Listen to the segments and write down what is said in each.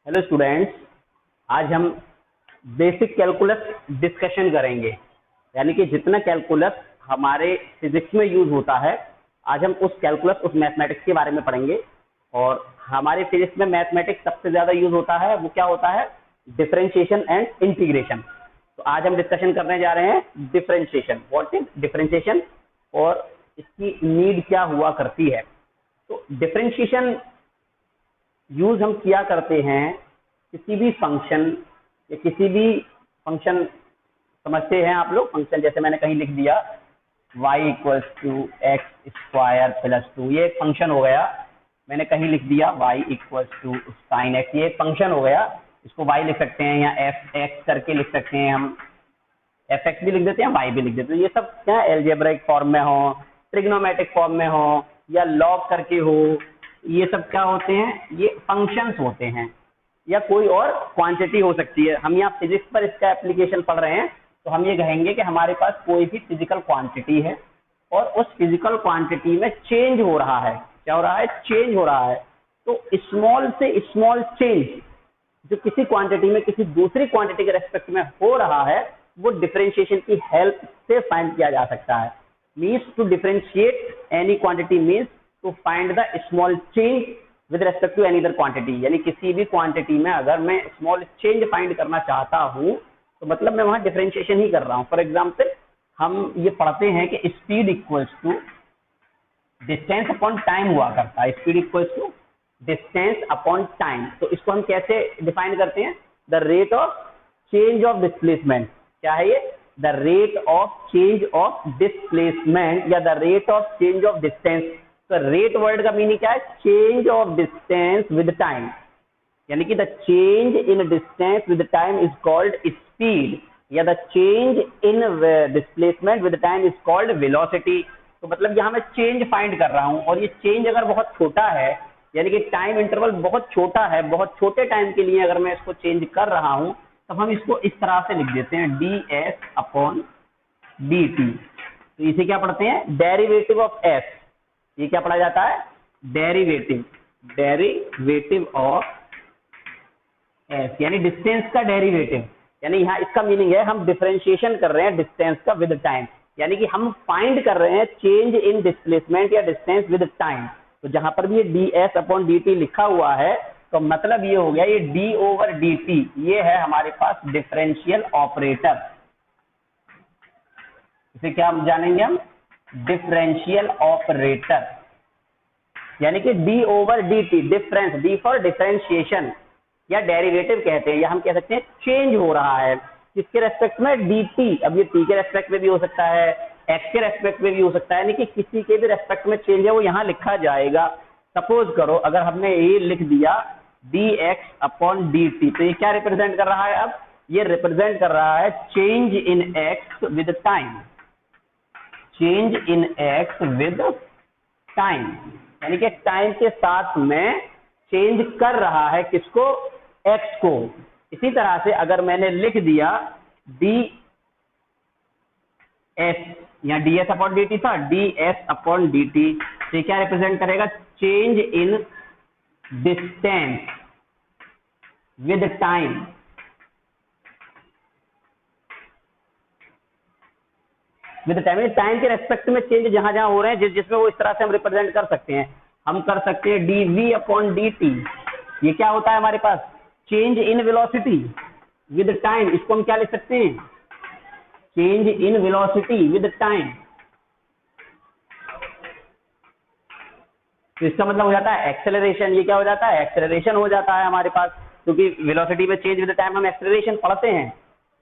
Hello students, आज हम basic calculus discussion करेंगे। यानी कि जितना कैलकुलस हमारे फिजिक्स में यूज होता है, आज हम उस कैलकुलस उस मैथमेटिक्स के बारे में पढ़ेंगे। और हमारे फिजिक्स में मैथमेटिक्स सबसे ज्यादा यूज होता है, वो क्या होता है? Differentiation and integration. तो आज हम डिस्कशन करने जा रहे हैं डिफरेंशिएशन। व्हाट इज डिफरेंशिएशन और इसकी नीड क्या हुआ करती है। तो डिफरेंशिएशन यूज हम किया करते हैं किसी भी फंक्शन या किसी भी फंक्शन, समझते हैं आप लोग? फंक्शन जैसे मैंने कहीं लिख दिया y equals to X square plus 2, ये एक फंक्शन हो गया। मैंने कहीं लिख दिया y equals to sine X, ये एक फंक्शन हो गया। इसको y लिख सकते हैं या एफ एक्स करके लिख सकते हैं, हम एफ एक्स भी लिख देते हैं, y भी लिख देते हैं। ये सब क्या एल्जेब्रिक फॉर्म में हो, ट्रिग्नोमेट्रिक फॉर्म में हो या लॉग करके हो, ये सब क्या होते हैं? ये फंक्शंस होते हैं या कोई और क्वांटिटी हो सकती है। हम यहाँ फिजिक्स पर इसका एप्लीकेशन पढ़ रहे हैं, तो हम ये कहेंगे कि हमारे पास कोई भी फिजिकल क्वांटिटी है और उस फिजिकल क्वांटिटी में चेंज हो रहा है। क्या हो रहा है? चेंज हो रहा है। तो स्मॉल से स्मॉल चेंज जो किसी क्वांटिटी में किसी दूसरी क्वांटिटी के रेस्पेक्ट में हो रहा है, वो डिफरेंशिएशन की हेल्प से फाइंड किया जा सकता है। Means to differentiate any quantity means to find the small change with respect to any other quantity. यानी किसी भी क्वांटिटी में अगर मैं स्मॉल चेंज फाइंड करना चाहता हूं, तो मतलब मैं वहां डिफरेंशिएशन ही कर रहा हूं। फॉर एग्जांपल, हम ये पढ़ते हैं कि speed equals to distance upon time हुआ करता है। Speed equals to distance upon time. तो इसको हम कैसे डिफाइन करते हैं? The rate of change of displacement. क्या है ये? The rate of change of displacement या the rate of change of distance. तो रेट वर्ड का मीनिंग क्या है? Change of distance with time. यानी कि the change in distance with time is called speed या the change in displacement with time is called velocity. तो मतलब यहाँ मैं चेंज फाइंड कर रहा हूं और ये चेंज अगर बहुत छोटा है, यानी कि टाइम इंटरवल बहुत छोटा है, बहुत छोटे टाइम के लिए अगर मैं इसको चेंज कर रहा हूं, तब हम इसको इस तरह से लिख देते हैं ds अपॉन dt। तो इसे क्या पढ़ते हैं? Derivative of f। ये क्या पढ़ा जाता है? डेरिवेटिव, डेरिवेटिव ऑफ f, यानी डिस्टेंस का डेरिवेटिव। यानी यहाँ इसका मीनिंग है हम डिफरेंशिएशन कर रहे हैं डिस्टेंस का विद टाइम। यानी कि हम फाइंड कर रहे हैं चेंज इन डिस्प्लेसमेंट या डिस्टेंस विद टाइम। तो जहां पर भी ये ds अपॉन dt लिखा हुआ है, तो मतलब ये हो गया ये d ओवर dt, ये है हमारे पास डिफरेंशियल ऑपरेटर। इसे क्या हम जानेंगे? हम डिफरेंशियल ऑपरेटर। यानी कि d over dt, difference, d for differentiation या डेरिवेटिव कहते हैं, या हम कह सकते हैं चेंज हो रहा है किसके रेस्पेक्ट में? dt। अब ये t के रेस्पेक्ट में भी हो सकता है, x के रेस्पेक्ट में भी हो सकता है, यानी कि किसी के भी रेस्पेक्ट में चेंज है वो यहाँ लिखा जाएगा। सपोज करो अगर हमने ये लिख दिया dx अपॉन dt, तो ये क्या रिप्रेजेंट कर रहा है? अब ये रिप्रेजेंट कर रहा है change in x with time, change in x with time. यानी कि टाइम के साथ में चेंज कर रहा है किसको? x को। इसी तरह से अगर मैंने लिख दिया ds या ds अपॉन dt था, ds अपॉन dt, तो क्या रिप्रेजेंट करेगा? Change in distance with time. With time, time के रेस्पेक्ट में चेंज जहां जहां हो रहे हैं, जिसमें वो इस तरह से हम रिप्रेजेंट कर सकते हैं। हम कर सकते हैं dv अपॉन dt। ये क्या होता है हमारे पास? Change in velocity with time. इसको हम क्या लिख सकते हैं? Change in velocity with time. तो इसका मतलब हो जाता है एक्सेलरेशन। ये क्या हो जाता है? एक्सेलरेशन हो जाता है हमारे पास, क्योंकि वेलोसिटी में चेंज विद टाइम हम एक्सेलरेशन पढ़ते हैं।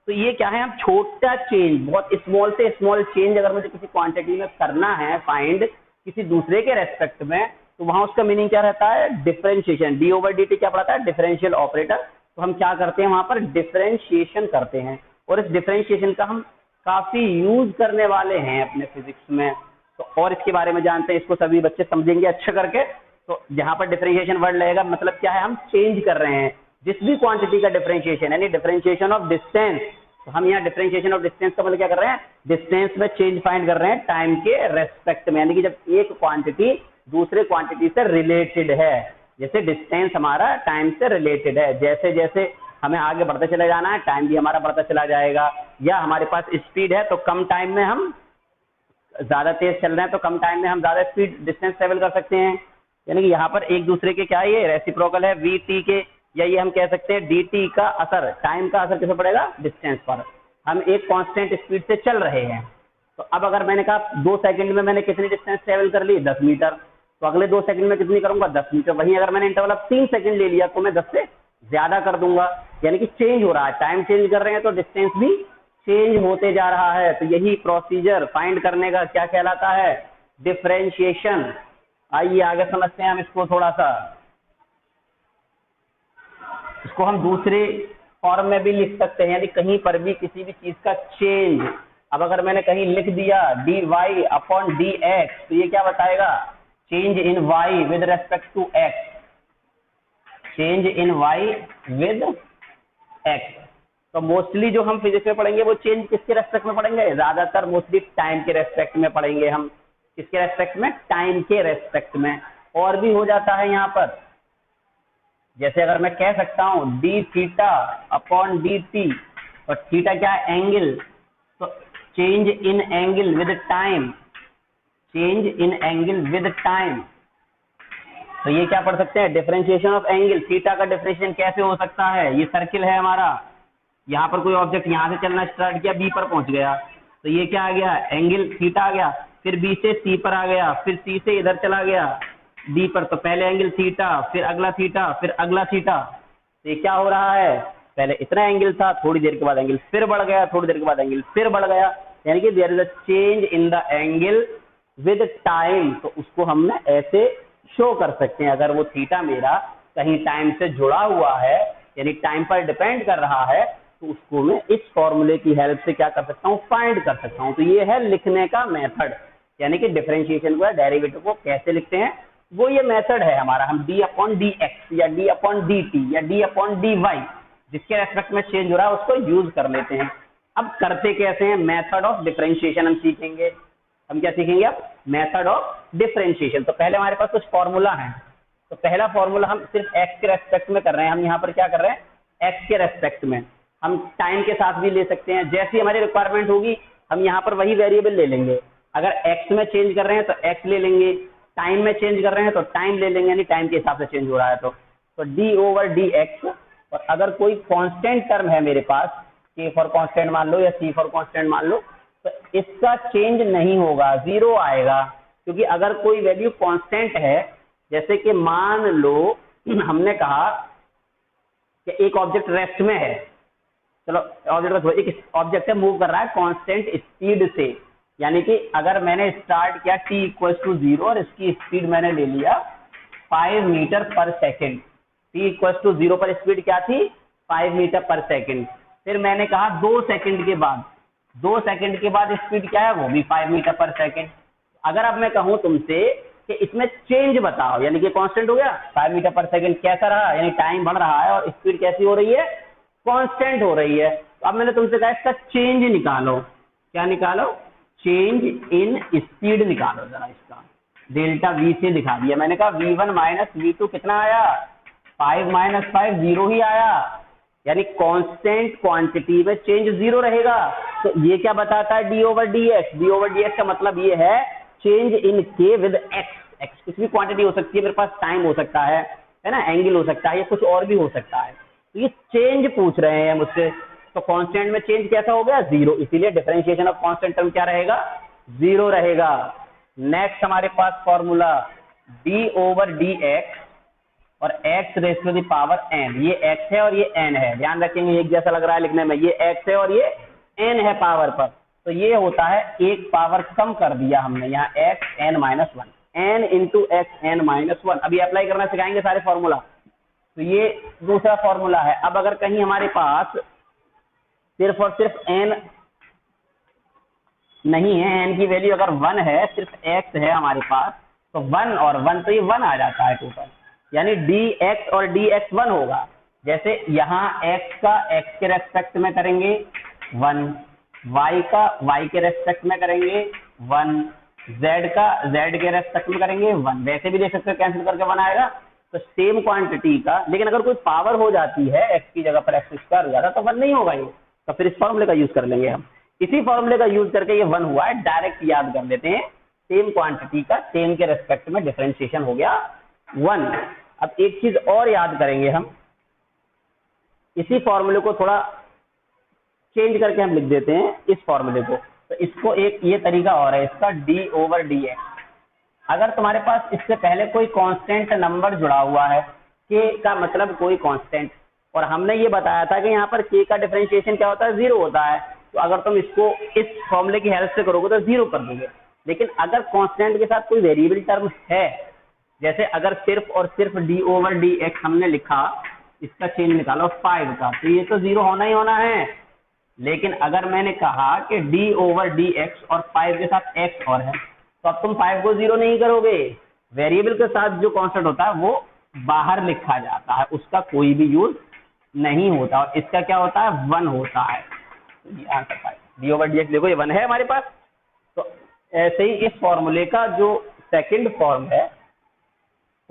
तो ये क्या है? हम छोटा चेंज, बहुत स्मॉल से स्मॉल चेंज अगर मुझे किसी क्वांटिटी में करना है फाइंड किसी दूसरे के रेस्पेक्ट में, तो वहां उसका मीनिंग क्या रहता है? Differentiation. D over D T क्या पढ़ता है? Differential operator. तो हम क्या करते हैं? वहां पर डिफरेंशिएशन करते हैं, और इस डिफरेंशिएशन का हम काफी यूज करने वाले हैं अपने फिजिक्स में। तो और इसके बारे में जानते हैं, इसको सभी बच्चे समझेंगे अच्छा करके। तो जहां पर डिफरेंशिएशन वर्ड लगेगा, मतलब क्या है? हम चेंज कर रहे हैं जिस भी क्वांटिटी का डिफरेंशिएशन, यानी डिफरेंशिएशन ऑफ डिस्टेंस। तो हम यहाँ डिफरेंशिएशन ऑफ डिस्टेंस का मतलब क्या कर रहे हैं? डिस्टेंस में चेंज फाइंड कर रहे हैं टाइम के रेस्पेक्ट में। यानी कि जब एक क्वांटिटी दूसरे क्वांटिटी से रिलेटेड है, जैसे डिस्टेंस हमारा टाइम से रिलेटेड है, जैसे जैसे हमें आगे बढ़ते चले जाना है टाइम भी हमारा बढ़ता चला जाएगा, या हमारे पास स्पीड है तो कम टाइम में हम ज्यादा तेज चल रहे हैं तो कम टाइम में हम ज्यादा स्पीड डिस्टेंस ट्रेवल कर सकते हैं। यानी कि यहाँ पर एक दूसरे के क्या है, ये रेसिप्रोकल है वी टी के, या ये हम कह सकते हैं डी टी का असर, टाइम का असर किसे पड़ेगा, डिस्टेंस पर। हम एक कांस्टेंट स्पीड से चल रहे हैं, तो अब अगर मैंने कहा 2 सेकंड में मैंने कितनी डिस्टेंस ट्रेवल कर ली, 10 मीटर, तो अगले 2 सेकंड में कितनी करूंगा, 10 मीटर। वहीं अगर मैंने इंटरवल अब 3 सेकंड ले लिया तो मैं 10 से ज्यादा कर दूंगा। यानी कि चेंज हो रहा है, टाइम चेंज कर रहे हैं तो डिस्टेंस भी चेंज होते जा रहा है। तो यही प्रोसीजर फाइंड करने का क्या कहलाता है, डिफरेंशिएशन। आइए आगे समझते हैं हम इसको थोड़ा सा। इसको हम दूसरे फॉर्म में भी लिख सकते हैं, यानी कहीं पर भी किसी भी चीज का चेंज। अब अगर मैंने कहीं लिख दिया dy अपॉन dx, तो ये क्या बताएगा, change in y with respect to x, change in y with x। तो मोस्टली जो हम फिजिक्स में पढ़ेंगे वो चेंज किसके रेस्पेक्ट में पढ़ेंगे, ज्यादातर मोस्टली टाइम के रेस्पेक्ट में पढ़ेंगे हम। किसके रेस्पेक्ट में, टाइम के रेस्पेक्ट में। और भी हो जाता है यहाँ पर, जैसे अगर मैं कह सकता हूं D theta upon D T, और थीटा क्या है, एंगल, तो change in angle with time, change in angle with time. तो ये क्या पढ़ सकते हैं, डिफरेंशिएशन ऑफ एंगल। थीटा का डिफरेंशिएशन कैसे हो सकता है, ये सर्किल है हमारा, यहाँ पर कोई ऑब्जेक्ट यहाँ से चलना स्टार्ट किया, बी पर पहुंच गया, तो ये क्या आ गया, एंगल थीटा आ गया, फिर बी से सी पर आ गया, फिर सी से इधर चला गया डी पर, तो पहले एंगल थीटा, फिर अगला थीटा, फिर अगला थीटा। तो ये क्या हो रहा है, पहले इतना एंगल था, थोड़ी देर के बाद एंगल फिर बढ़ गया, थोड़ी देर के बाद एंगल फिर बढ़ गया, यानी कि there is a change in the angle with time. तो उसको हमने ऐसे शो कर सकते हैं, अगर वो थीटा मेरा कहीं टाइम से जुड़ा हुआ है, यानी टाइम पर डिपेंड कर रहा है, तो उसको मैं इस फॉर्मूले की हेल्प से क्या कर सकता हूँ, फाइंड कर सकता हूँ। तो ये है लिखने का मेथड, यानी कि डिफरेंशिएशन को, डेरिवेटिव को कैसे लिखते हैं, वो ये मेथड है हमारा। हम डी अपॉन डी एक्स या डी अपॉन डी टी या डी अपॉन डी वाई, जिसके रेस्पेक्ट में चेंज हो रहा है, उसको यूज कर लेते हैं। अब करते कैसे हैं, मेथड ऑफ डिफरेंशिएशन हम सीखेंगे। हम क्या सीखेंगे अब, मेथड ऑफ डिफरेंशिएशन। तो पहले हमारे पास कुछ फॉर्मूला है, तो पहला फॉर्मूला हम सिर्फ एक्स के रेस्पेक्ट में कर रहे हैं। हम यहाँ पर क्या कर रहे हैं, एक्स के रेस्पेक्ट में। हम टाइम के साथ भी ले सकते हैं, जैसी हमारी रिक्वायरमेंट होगी हम यहाँ पर वही वेरिएबल ले लेंगे। अगर एक्स में चेंज कर रहे हैं तो एक्स ले लेंगे, टाइम में चेंज कर रहे हैं तो टाइम ले लेंगे, यानी टाइम के हिसाब से चेंज हो रहा है तो डी ओवर डी एक्स। और अगर कोई कांस्टेंट टर्म है मेरे पास, के फॉर कांस्टेंट मान लो या सी फॉर कांस्टेंट मान लो, तो इसका चेंज नहीं होगा, जीरो आएगा। क्योंकि अगर कोई वैल्यू कांस्टेंट है, जैसे कि मान लो हमने कहा कि एक ऑब्जेक्ट रेस्ट में है, चलो ऑब्जेक्ट एक ऑब्जेक्ट है, मूव कर रहा है कांस्टेंट स्पीड से, यानी कि अगर मैंने स्टार्ट किया t इक्वल टू 0 और इसकी स्पीड मैंने ले लिया 5 मीटर पर सेकेंड, t इक्वल टू 0 पर स्पीड क्या थी, 5 मीटर पर सेकेंड। फिर मैंने कहा 2 सेकंड के बाद, 2 सेकंड के बाद स्पीड क्या है, वो भी 5 मीटर पर सेकेंड। अगर अब मैं कहूं तुमसे कि इसमें चेंज बताओ, यानी कि कांस्टेंट हो गया 5 मीटर पर सेकेंड, कैसा रहा, यानी टाइम बढ़ रहा है और स्पीड कैसी हो रही है, कांस्टेंट हो रही है। तो अब मैंने तुमसे कहा इसका चेंज निकालो, क्या निकालो, चेंज इन स्पीड निकालो जरा, इसका डेल्टा वी से दिखा दिया। मैंने कहा v1 माइनस v2 कितना आया, 5 माइनस 5 जीरो ही आया, यानी कांस्टेंट क्वांटिटी में चेंज जीरो रहेगा। तो ये क्या बताता है, d over D x. D over D x का मतलब ये है चेंज इन के विद एक्स। एक्स कुछ भी क्वांटिटी हो सकती है, मेरे पास टाइम हो सकता है ना, एंगल हो सकता है, या कुछ और भी हो सकता है। तो ये चेंज पूछ रहे हैं मुझसे, तो कांस्टेंट में चेंज कैसा हो गया, जीरो, इसीलिए डिफरेंशिएशन ऑफ कांस्टेंट टर्म क्या रहेगा, जीरो रहेगा। नेक्स्ट हमारे पास formula d over D x और x raise to the power n, ये x है और ये n है, ध्यान रखेंगे एक जैसा लग रहा है लिखने में, ये x है और ये n है पावर पर, तो ये होता है एक पावर कम कर दिया हमने यहाँ x n minus one, n into X N minus one. अभी अप्लाई करना सिखाएंगे सारे फॉर्मूला। तो ये दूसरा फॉर्मूला है। अब अगर कहीं हमारे पास सिर्फ और सिर्फ n नहीं है, n की वैल्यू अगर 1 है, सिर्फ x है हमारे पास, तो 1 और 1 तो ये 1 आ जाता है टोटल, यानी dx और dx 1 होगा। जैसे यहाँ x का x के रेस्पेक्ट में करेंगे 1, y का y के रेस्पेक्ट में करेंगे 1, z का z के रेस्पेक्ट में करेंगे 1, वैसे भी देख सकते हो कैंसिल करके 1 आएगा, तो सेम क्वांटिटी का, लेकिन अगर कोई पावर हो जाती है x की जगह पर x स्क्वायर हो जाता तो 1 नहीं होगा ये, तो फिर इस फॉर्मूले का यूज कर लेंगे हम। इसी फॉर्मूले का यूज करके ये 1 हुआ है, डायरेक्ट याद कर लेते हैं, सेम क्वांटिटी का सेम के रेस्पेक्ट में डिफरेंशिएशन हो गया 1। अब एक चीज और याद करेंगे हम, इसी फॉर्मूले को थोड़ा चेंज करके हम लिख देते हैं इस फॉर्मूले को। तो इसको एक ये तरीका और है इसका, d/dx। अगर तुम्हारे पास इससे पहले कोई कांस्टेंट नंबर जुड़ा हुआ है, k का मतलब कोई कांस्टेंट, और हमने ये बताया था कि यहाँ पर k का डिफरेंशिएशन क्या होता है, 0 होता है, तो अगर तुम इसको इस फॉर्मूले की हेल्प से करोगे तो 0 कर दोगे। लेकिन अगर कांस्टेंट के साथ कोई वेरिएबल टर्म है, जैसे अगर सिर्फ और सिर्फ d/dx हमने लिखा, इसका चेंज निकालो 5 का, तो ये तो 0 होना ही होना है। लेकिन अगर मैंने कहा कि d/dx और 5 के साथ x और है, तो अब तुम 5 को 0 नहीं करोगे, वेरिएबल के साथ जो कांस्टेंट होता है वो बाहर लिखा जाता है, उसका कोई भी यूज नहीं होता, और इसका क्या होता है, 1 होता है। तो ये आंसर 5, d/dx देखो ये 1 है हमारे पास। तो ऐसे ही इस फॉर्मूले का जो सेकंड फॉर्म है,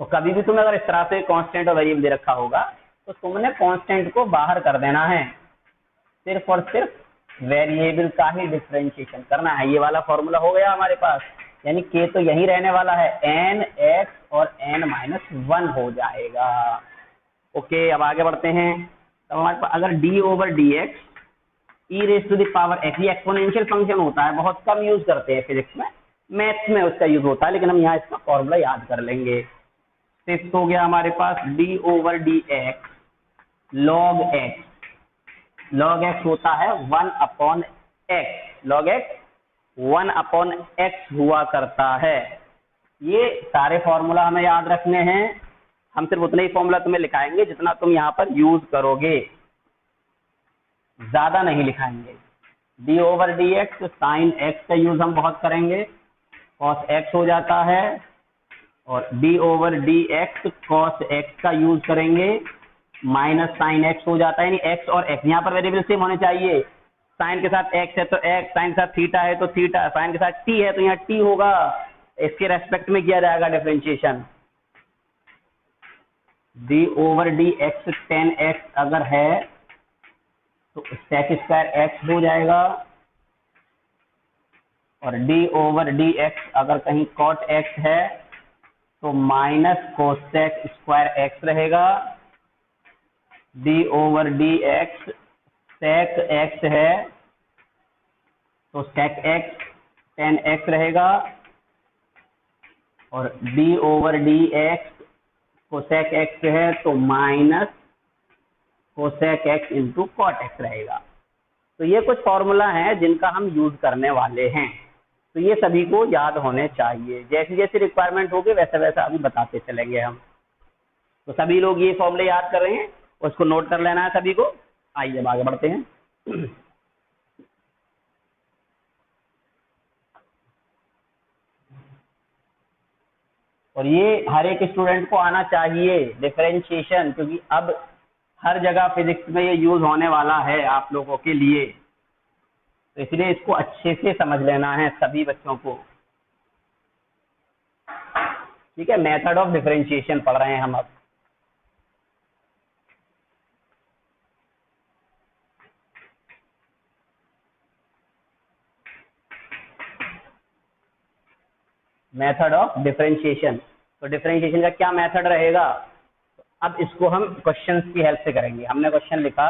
तो कभी भी तुम्हें अगर इस तरह से कांस्टेंट और वेरिएबल दे रखा होगा तो तुमने कांस्टेंट को बाहर कर देना है, सिर्फ और सिर्फ वेरिएबल का ही डिफरेंशिएशन करना है। ये वाला फॉर्मूला हो गया हमारे पास, यानी k तो यही रहने वाला है, n x और n-1 हो जाएगा। ओके, अब आगे बढ़ते हैं। तो हमारे पास अगर d/dx e⁻x, ये एक्सपोनेंशियल फंक्शन होता है, बहुत कम यूज करते हैं फिजिक्स में, मैथ्स में उसका यूज होता है, लेकिन हम यहाँ इसका फॉर्मूला याद कर लेंगे। सिक्स हो गया हमारे पास d/dx log x होता है 1/x, log x 1/x हुआ करता है। ये सारे फॉर्मूला हमें याद रखने हैं, हम सिर्फ उतना ही फॉर्मूला तुम्हें लिखाएंगे जितना तुम यहाँ पर यूज करोगे, ज्यादा नहीं लिखाएंगे। d/dx sin x का यूज हम बहुत करेंगे, cos x हो जाता है, और d/dx cos x का यूज करेंगे, माइनस साइन x हो जाता है, यानी x और x यहाँ पर वेरिएबल सेम होने चाहिए। साइन के साथ x है तो x, साइन के साथ थीटा है तो थीटा, साइन के साथ t है तो यहाँ t होगा, इसके रेस्पेक्ट में किया जाएगा डिफरेंशिएशन। d/dx tan x अगर है तो sec स्क्वायर x हो जाएगा, और d/dx अगर कहीं cot x है तो माइनस कोसेक स्क्वायर x रहेगा। d/dx sec x है तो sec x tan x रहेगा, और d/dx cosec x है तो minus cosec x into cot x रहेगा। तो ये कुछ फॉर्मूला हैं जिनका हम यूज करने वाले हैं, तो ये सभी को याद होने चाहिए, जैसी जैसी रिक्वायरमेंट होगी वैसा वैसा अभी बताते चलेंगे हम। तो सभी लोग ये फॉर्मूले याद कर रहे हैं, उसको नोट कर लेना है सभी को। आइए अब आगे बढ़ते हैं। और ये हर एक स्टूडेंट को आना चाहिए डिफरेंशिएशन, क्योंकि अब हर जगह फिजिक्स में ये यूज होने वाला है आप लोगों के लिए, तो इसलिए इसको अच्छे से समझ लेना है सभी बच्चों को। ठीक है, मेथड ऑफ डिफरेंशिएशन पढ़ रहे हैं हम अब। मेथड ऑफ डिफरेंशिएशन, तो डिफरेंशिएशन का क्या मेथड रहेगा, अब इसको हम क्वेश्चंस की हेल्प से करेंगे। हमने क्वेश्चन लिखा,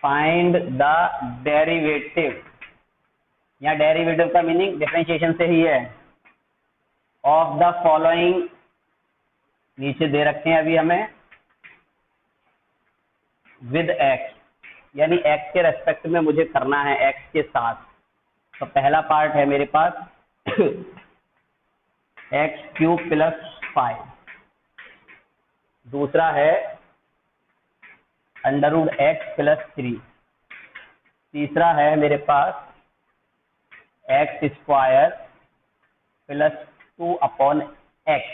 फाइंड द डेरिवेटिव, या डेरिवेटिव का मीनिंग डिफरेंशिएशन से ही है, ऑफ द फॉलोइंग, नीचे दे रखे हैं अभी हमें, विद एक्स, यानी एक्स के रेस्पेक्ट में मुझे करना है, एक्स के साथ। तो पहला पार्ट है मेरे पास x³ + 5, दूसरा है √x + 3, तीसरा है मेरे पास x² + 2/x,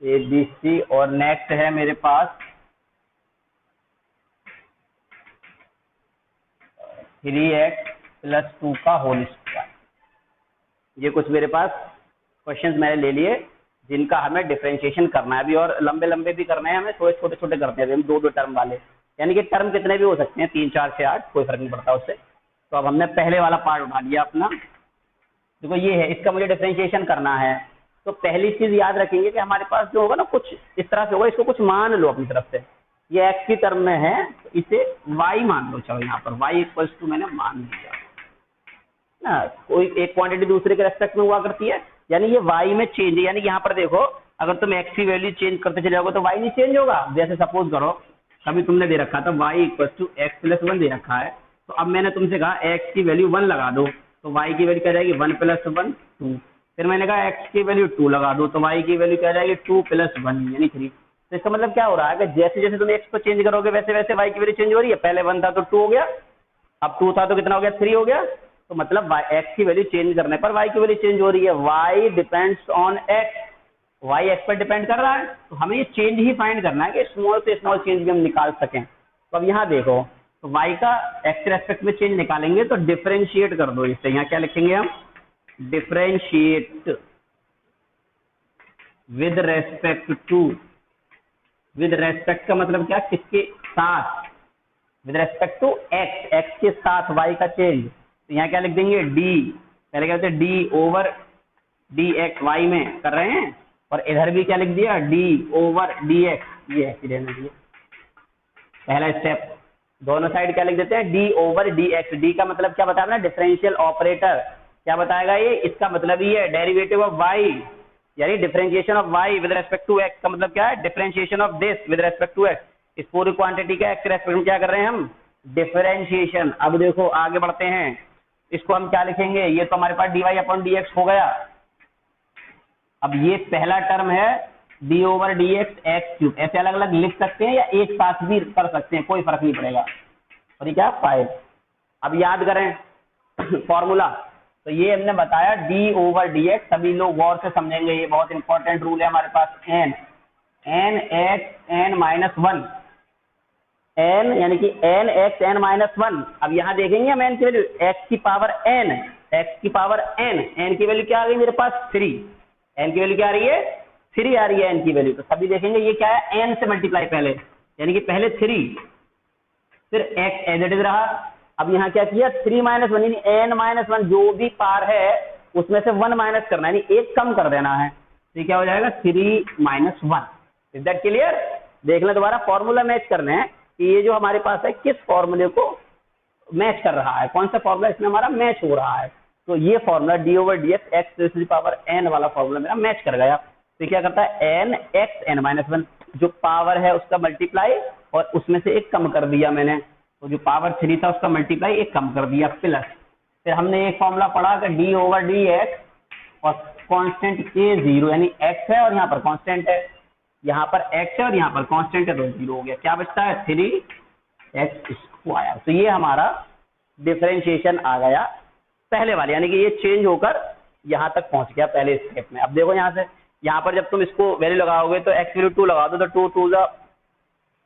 ABC, और नेक्स्ट है मेरे पास 3x + 2 का होल स्क्वायर। ये कुछ मेरे पास क्वेश्चंस मैंने ले लिए जिनका हमें डिफरेंशिएशन करना है अभी, और लंबे लंबे भी करने हैं हमें, थोड़े छोटे छोटे करते हैं हम, दो दो टर्म वाले, यानी कि टर्म कितने भी हो सकते हैं, 3 4 से 8, कोई फर्क नहीं पड़ता उससे। तो अब हमने पहले वाला पार्ट उठा लिया अपना, देखो ये है, इसका मुझे डिफरेंशिएशन करना है। तो पहली चीज याद रखेंगे कि हमारे पास जो होगा ना कुछ इस तरह से होगा, इसको कुछ मान लो अपनी तरफ से, ये x की टर्म में है तो इसे y मान लो। चलो यहाँ पर y इक्वल्स टू मैंने मान लिया ना, कोई एक क्वांटिटी दूसरे के रेस्पेक्ट में हुआ करती है, यानी ये y में चेंज है, यानी कि यहाँ पर देखो अगर तुम x की वैल्यू चेंज करते चले जाओगे तो y नहीं चेंज होगा। जैसे सपोज करो कभी तुमने दे रखा था y equals to X plus 1 दे रखा है, तो अब मैंने तुमसे कहा x की वैल्यू 1 लगा दो, तो y की वैल्यू क्या जाएगी 1 प्लस 1 2। फिर मैंने कहा x की वैल्यू 2 लगा दो, तो y की वैल्यू क्या जाएगी 2 प्लस 1 यानी 3। तो इसका मतलब क्या हो रहा है कि जैसे जैसे तुम x को चेंज करोगे वैसे वैसे y की वैल्यू चेंज हो रही है। पहले 1 था तो 2 हो गया, अब 2 था तो कितना हो गया 3 हो गया। तो मतलब x की वैल्यू चेंज करने पर y की वैल्यू चेंज हो रही है। y depends on x, y x पर डिपेंड कर रहा है, तो हमें ये चेंज ही फाइंड करना है कि स्मॉल से स्मॉल चेंज भी हम निकाल सकें। तो अब यहाँ देखो, तो y का x के रेस्पेक्ट में चेंज निकालेंगे तो डिफरेंशिएट कर दो इससे। यहाँ क्या लिखेंगे हम, differentiate with respect to, with respect का मतलब क्या, किसके साथ, with respect to x, x के साथ y का चेंज। तो यहाँ क्या लिख देंगे d, पहले क्या होते हैं d over D x y में कर रहे हैं, और इधर भी क्या लिख दिया d ओवर डी एक्स, ये है रहने दिए पहला स्टेप। दोनों साइड क्या लिख देते हैं d over D x. D का मतलब क्या बताया ना, डिफरेंशियल ऑपरेटर, क्या बताएगा ये, इसका मतलब ये है डेरिवेटिव ऑफ y, यानी differentiation of y with respect to x का मतलब क्या है, differentiation of this with respect to x। इस पूरी क्वांटिटी का x के रेस्पेक्ट में क्या कर रहे हैं हम, डिफरेंशिएशन। अब देखो आगे बढ़ते हैं, इसको हम क्या लिखेंगे, ये तो हमारे पास dy अपॉन dx हो गया। अब ये पहला टर्म है d over D x x cube, ऐसे अलग अलग लिख सकते हैं या एक साथ भी कर सकते हैं, कोई फर्क नहीं पड़ेगा। और ये क्या 5। अब याद करें फॉर्मूला, तो ये हमने बताया d ओवर डी एक्स, सभी लोग गौर से समझेंगे, ये बहुत इंपॉर्टेंट रूल है हमारे पास, n x n minus 1, n यानी कि n x n माइनस 1। अब यहाँ देखेंगे हम n की वैल्यू x की पावर n, x की पावर n, n की वैल्यू क्या आ गई मेरे पास 3, n की वैल्यू क्या आ रही है 3 आ रही है n की वैल्यू। तो सभी देखेंगे ये क्या है, n से मल्टीप्लाई पहले, यानी कि पहले 3 फिर x एज इट इज रहा। अब यहाँ क्या किया 3 माइनस 1, यानी n माइनस 1 जो भी पार है उसमें से 1 माइनस करना है, यानी एक कम कर देना है। तो ये क्या हो जाएगा 3 माइनस 1। Is that clear? देख लें दोबारा, फॉर्मूला मैच करने हैं कि ये जो हमारे पास है किस फॉर्मूले को मैच कर रहा है, कौन सा फॉर्मूला इसमें हमारा मैच हो रहा है। तो ये formula d over D x X to the power n वाला फॉर्मूला मेरा मैच कर गया। तो क्या करता है n x n माइनस 1, जो पावर है उसका मल्टीप्लाई और उसमें से एक कम कर दिया मैंने, तो जो पावर 3 था उसका मल्टीप्लाई एक कम कर दिया प्लस। फिर हमने एक फॉर्मूला पढ़ा कि d ओवर डी एक्स और कांस्टेंट k 0, यानी x है और यहाँ पर कांस्टेंट है, यहाँ पर x है और यहाँ पर कांस्टेंट है, तो 0 हो गया। क्या बचता है 3x स्क्वायर। तो ये हमारा डिफरेंशिएशन आ गया पहले वाले, यानी कि ये चेंज होकर यहाँ तक पहुंच गया पहले स्टेप में। अब देखो यहाँ से, यहाँ पर जब तुम इसको वैल्यू लगाओगे तो x वैल्यू 2 लगा दो तो 2 2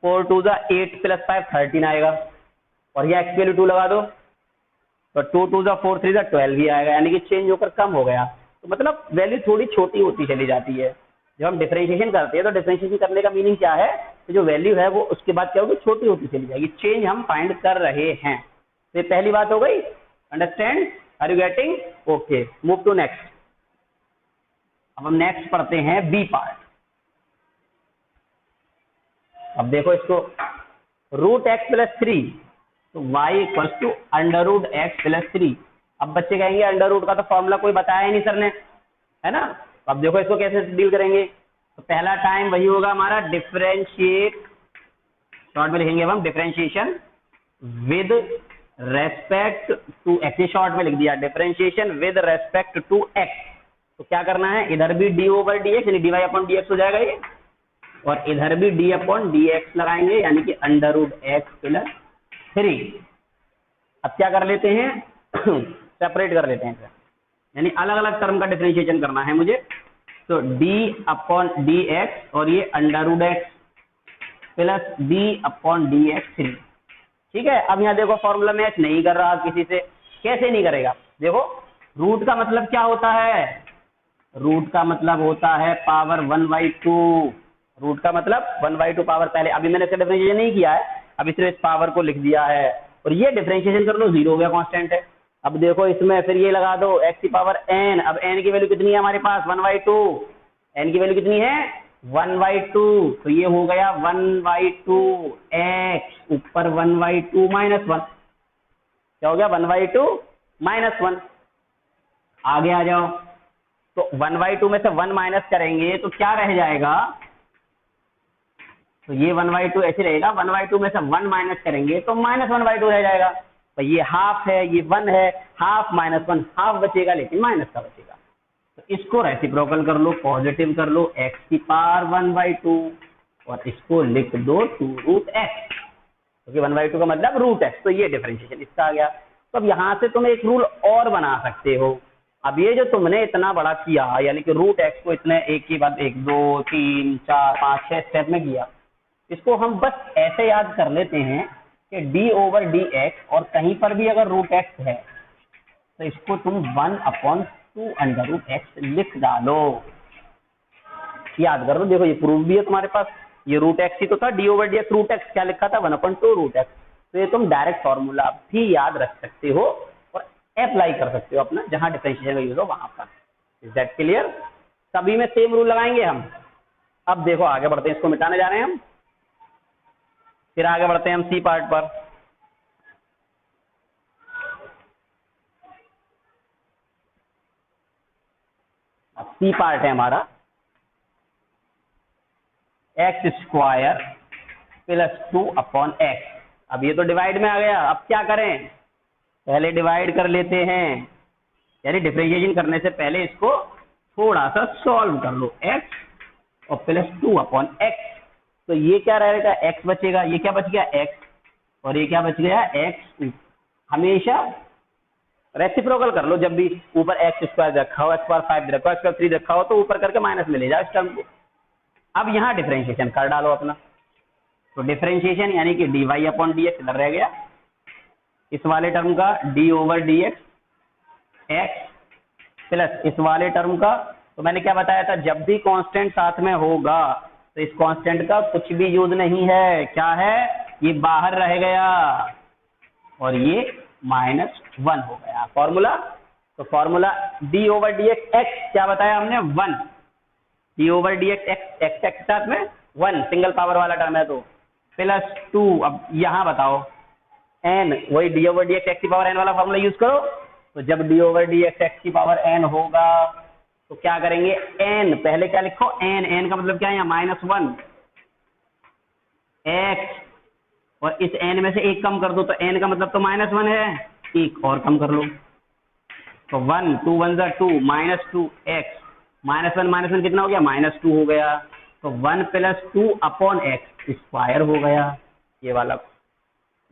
4 2 8 प्लस 5 13 आएगा, और ये x वैल्यू 2 लगा दो तो 2 2 4 3 12 ही आएगा, यानी कि चेंज होकर कम हो गया। तो मतलब वैल्यू थोड़ी छोटी होती चली जाती है। जब हम डिफरेंशिएशन करते हैं तो डिफरेंशिएशन करने का मीनिंग क्या है, तो जो वैल्यू है वो उसके बाद क्या होगी, छोटी होती चली जाएगी। चेंज हम फाइंड कर रहे हैं। तो ये पहली बात हो गई, understand, are you getting? Okay, move to next. अब हम नेक्स्ट पढ़ते हैं बी पार्ट। अब देखो इसको, रूट एक्स प्लस 3, तो y equal to under root X plus 3। अब बच्चे कहेंगे अंडर रूट का तो फॉर्मूला कोई बताया ही नहीं सर ने, है ना। अब देखो इसको कैसे डील करेंगे। तो पहला टाइम वही होगा हमारा डिफरेंशिएट, शॉर्ट में लिखेंगे अब हम differentiation with respect to X, short में लिख दिया differentiation with respect to X. तो क्या करना है, इधर भी डी ओवर डी एक्स यानी D Y upon D X हो जाएगा ये, और इधर भी डी अपॉन डी एक्स लगाएंगे, यानी कि अंडर रूट एक्स प्लस 3। अब क्या कर लेते हैं सेपरेट कर लेते हैं, यानी अलग अलग टर्म का डिफरेंशिएशन करना है मुझे। तो d अपॉन डी एक्स और ये under root X plus d upon D X 3। ठीक है। अब यहाँ देखो फॉर्मूला मैच नहीं कर रहा किसी से, कैसे नहीं करेगा, देखो रूट का मतलब क्या होता है, रूट का मतलब होता है पावर 1/2। रूट का मतलब 1/2 पावर, पहले अभी मैंने इसका डिफरेंशिएशन नहीं किया है, अभी सिर्फ इस पावर को लिख दिया है, और ये डिफरेंशिएशन कर लो, 0 हो गया, कांस्टेंट है। अब देखो इसमें फिर ये लगा दो x की पावर n, अब n की वैल्यू कितनी है हमारे पास 1/2, n की वैल्यू कितनी है 1/2, तो ये हो गया 1/2 x ऊपर 1/2 -1, क्या हो गया 1/2 -1। आगे आ जाओ, तो 1/2 में से 1 माइनस करेंगे तो क्या रह जाएगा, तो ये 1/2 ऐसे रहेगा, 1/2 में से 1 माइनस करेंगे तो -1/2 रह जाएगा। तो ये हाफ है, ये 1 है, हाफ -1, हाफ बचेगा लेकिन माइनस का बचेगा। तो इसको रेसिप्रोकल कर लो, पॉजिटिव कर लो, x की पावर 1/2, और इसको लिख दो 2√x, क्योंकि 1/2 का मतलब √x, तो ये डिफरेंशिएशन इसका आ गया। तो अब यहाँ से तुम एक रूल और बना सकते हो। अब ये जो तुमने इतना बड़ा किया, यानी कि √x को इतने एक के बाद एक 2 3 4 5 6 स्टेप में किया, इसको हम बस ऐसे याद कर लेते हैं कि d/dx, और कहीं पर भी अगर √x है तो इसको तुम 1/2 √x लिख डालो, याद कर लो। देखो ये प्रूफ भी है तुम्हारे पास, ये √x ही तो था, d/dx √x क्या लिखा था 1/2 √x, तो ये तुम डायरेक्ट फॉर्मूला भी याद रख सकते हो और अप्लाई कर सकते हो अपना जहां डिफरेंशिएशन का यूज हो वहां पर। Is that clear? सभी में सेम रूल लगाएंगे हम। अब देखो आगे बढ़ते हैं, इसको मिटाने जा रहे हैं हम, फिर आगे बढ़ते हैं हम सी पार्ट पर। अब सी पार्ट है हमारा x² + 2/x। अब ये तो डिवाइड में आ गया, अब क्या करें, पहले डिवाइड कर लेते हैं, यानी डिफरेंशिएशन करने से पहले इसको थोड़ा सा सॉल्व कर लो, x और +2/x। तो ये क्या रहेगा, x बचेगा, ये क्या बच गया x, और ये क्या बच गया x। हमेशा रेसिप्रोकल कर लो, जब भी ऊपर x² रखा हो, x⁵ रखा हो, x⁵ रखा हो, तो ऊपर करके माइनस में ले जाओ इस टर्म को। अब यहाँ डिफरेंशिएशन कर डालो अपना, तो डिफरेंशिएशन यानी कि dy/dx इधर रह गया, इस वाले टर्म का d/dx x प्लस इस वाले टर्म का, तो मैंने क्या बताया था, जब भी कांस्टेंट साथ में होगा तो इस कांस्टेंट का कुछ भी यूज नहीं है, क्या है, ये बाहर रह गया और ये -1 हो गया फॉर्मूला। तो फॉर्मूला d/dx x क्या बताया हमने 1, d/dx x के साथ में 1 सिंगल पावर वाला टर्म है, तो +2। अब यहाँ बताओ n, वही d/dx x की पावर n वाला फॉर्मूला यूज करो, तो जब d/dx x की पावर n होगा तो क्या करेंगे, n पहले क्या लिखो, n का मतलब क्या है यहाँ -1 x, और इस n में से एक कम कर दो तो n का मतलब तो -1 है, एक और कम कर लो, तो 1 2 1 2 -2x, -1 कितना हो गया -2 हो गया, तो 1 + 2/x² हो गया, ये वाला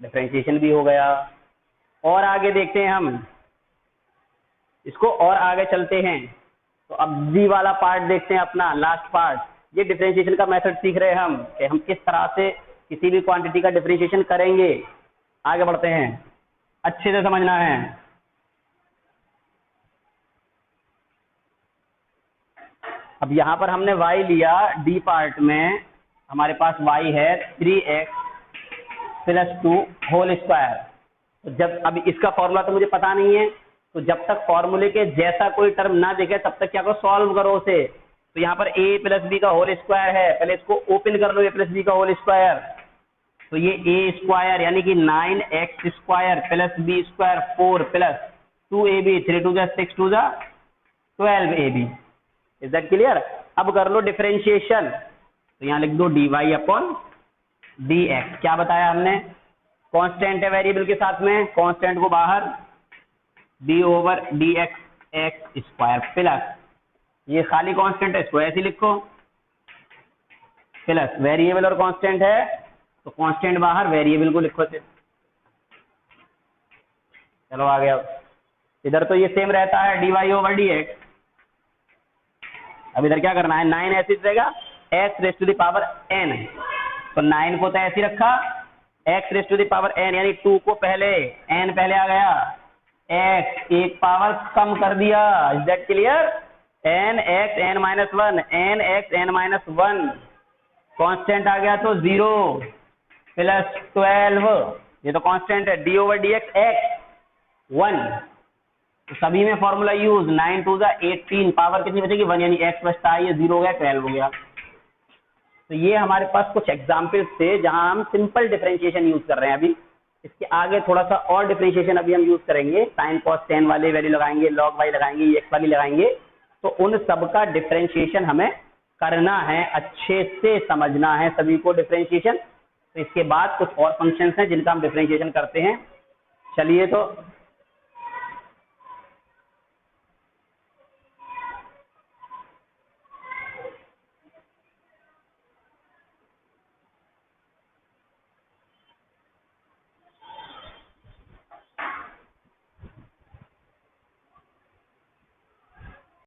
डिफरेंशिएशन भी हो गया। और आगे देखते हैं हम इसको, और आगे चलते हैं, तो अब जी वाला पार्ट देखते हैं अपना लास्ट पार्ट। ये डिफरेंशिएशन का मेथड सीख रहे हैं हम कि हम किस तरह से किसी भी क्वांटिटी का डिफरेंशिएशन करेंगे। आगे बढ़ते हैं, अच्छे से समझना है। अब यहाँ पर हमने y लिया, डी पार्ट में हमारे पास y है 3x + 2 होल स्क्वायर। तो जब अब इसका फॉर्मूला तो मुझे पता नहीं है, तो जब तक फॉर्मूले के जैसा कोई टर्म ना दिखे तब तक क्या करो, सॉल्व करो उसे। तो यहाँ पर a + b का होल स्क्वायर है, पहले इसको ओपन कर लो, a + b का होल स्क्वायर, तो ये a² यानी कि 9x² + b² 4 + 2ab 3 2 6 2 12ab। Is that clear? अब कर लो डिफरेंशिएशन, तो यहाँ लिख दो dy/dx। क्या बताया हमने, कांस्टेंट है वेरिएबल के साथ में, कांस्टेंट को बाहर, d/dx x² प्लस ये खाली कांस्टेंट है, इसको ऐसे लिखो, प्लस वेरिएबल और कांस्टेंट है तो कांस्टेंट बाहर, वेरिएबल को लिखो से। चलो आ गया, इधर तो ये सेम रहता है dy/dx। अब इधर क्या करना है, 9 ऐसे रहेगा x⁴n, तो 9 को तो ऐसे रखा, x⁴n यानी 2 को पहले, n पहले आ गया, x एक पावर कम कर दिया। Is that clear? N x N minus one, n x N minus one, constant आ गया तो 0 प्लस 12, ये तो कांस्टेंट है, d over D x x 1, तो सभी में फॉर्मूला यूज, 9 2 जा 18, पावर कितनी बचेगी 1, यानी एक्स बचता है, ये 0 हो गया 12 हो गया। तो ये हमारे पास कुछ एग्जाम्पल्स थे जहां हम सिंपल डिफरेंशिएशन यूज कर रहे हैं। अभी इसके आगे थोड़ा सा और डिफरेंशिएशन अभी हम यूज करेंगे, साइन कॉस टेन वाले वैल्यू लगाएंगे, लॉग वाई लगाएंगे, एक्स वाली लगाएंगे, तो उन सब का डिफरेंशिएशन हमें करना है, अच्छे से समझना है सभी को डिफरेंशिएशन। तो इसके बाद कुछ और फंक्शंस हैं जिनका हम डिफरेंशिएशन करते हैं। चलिए तो